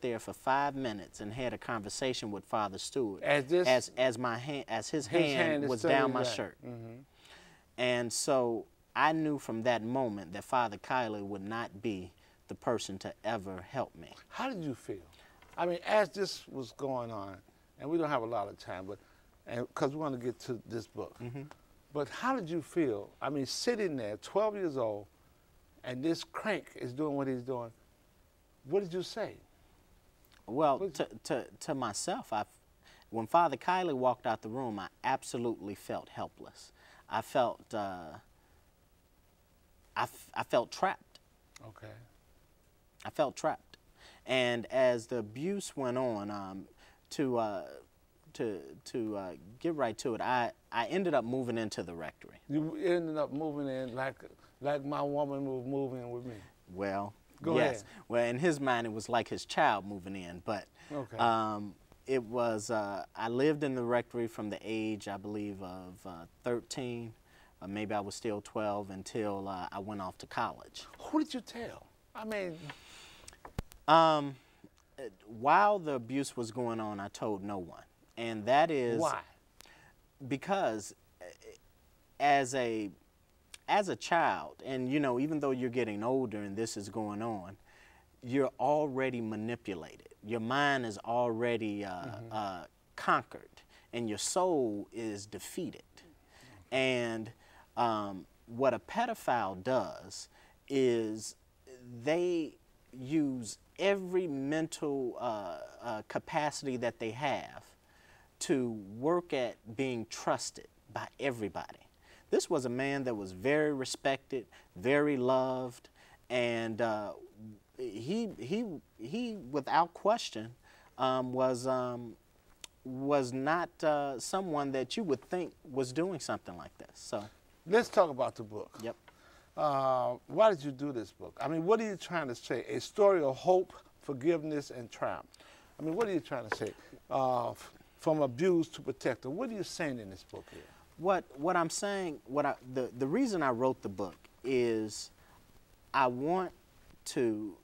there for 5 minutes and had a conversation with Father Stewart as his hand was down my shirt. And so I knew from that moment that Father Kiley would not be the person to ever help me. How did you feel? I mean, as this was going on, and we don't have a lot of time, but because we want to get to this book. But how did you feel? I mean, sitting there, 12 years old, and this crank is doing what he's doing. What did you say? Well, to myself, when Father Kiley walked out the room, I absolutely felt helpless. I felt I felt trapped. Okay. I felt trapped, and as the abuse went on, to get right to it, I ended up moving into the rectory. You ended up moving in like my woman was moving with me. Well, Go yes. ahead. Well, in his mind, it was like his child moving in, but Okay. it was. I lived in the rectory from the age, I believe, of 13. Maybe I was still 12 until I went off to college. Who did you tell? I mean, while the abuse was going on, I told no one, and that is why? Because as a child, and you know, even though you're getting older and this is going on, you're already manipulated. Your mind is already conquered, and your soul is defeated. And what a pedophile does is they use every mental capacity that they have to work at being trusted by everybody. This was a man that was very respected, very loved, and he without question was not someone that you would think was doing something like this. So let's talk about the book. Yep. Why did you do this book? I mean, what are you trying to say? A story of hope, forgiveness, and triumph. I mean, what are you trying to say? From abuse to protector. What are you saying in this book here? What I'm saying, the reason I wrote the book is I want to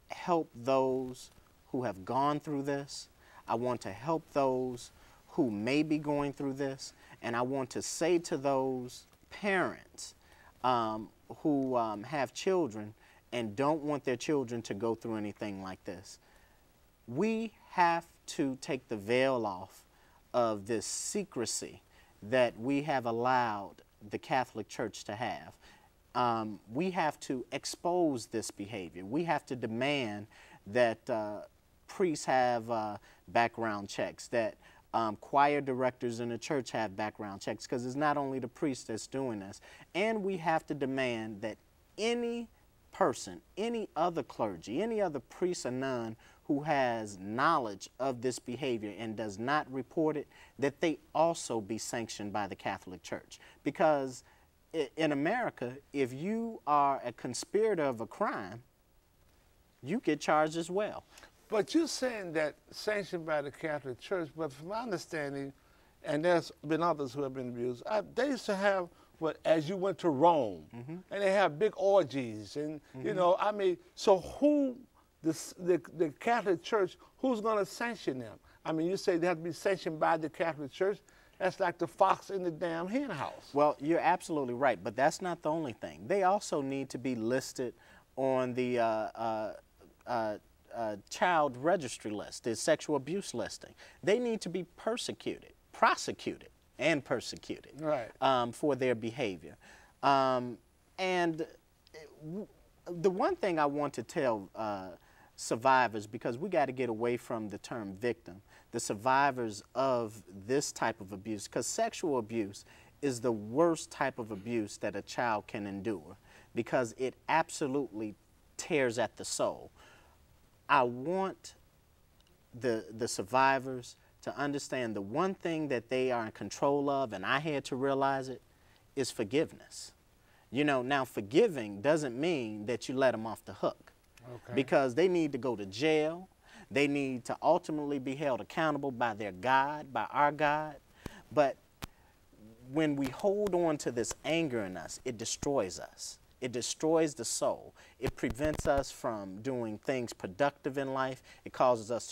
help those who have gone through this. I want to help those who may be going through this, and I want to say to those parents who have children and don't want their children to go through anything like this. We have to take the veil off of this secrecy that we have allowed the Catholic Church to have. We have to expose this behavior. We have to demand that priests have background checks, that choir directors in the church have background checks, because it's not only the priest that's doing this. And we have to demand that any person, any other clergy, any other priest or nun who has knowledge of this behavior and does not report it, that they also be sanctioned by the Catholic Church. Because in America, if you are a conspirator of a crime, you get charged as well. But you're saying that sanctioned by the Catholic Church, but from my understanding, and there's been others who have been abused, they used to have what, as you went to Rome, and they have big orgies, and you know, I mean, so who, the Catholic Church, who's going to sanction them? I mean, you say they have to be sanctioned by the Catholic Church. That's like the fox in the damn hen house. Well, you're absolutely right, but that's not the only thing. They also need to be listed on the child registry list, the sexual abuse listing. They need to be prosecuted and persecuted for their behavior. And the one thing I want to tell survivors, because we got to get away from the term victim, the survivors of this type of abuse, because sexual abuse is the worst type of abuse that a child can endure, because it absolutely tears at the soul. I want the survivors to understand the one thing that they are in control of, and I had to realize it, is forgiveness. You know, now forgiving doesn't mean that you let them off the hook, because they need to go to jail. They need to ultimately be held accountable by their God, by our God. But when we hold on to this anger in us, it destroys us. It destroys the soul. It prevents us from doing things productive in life. It causes us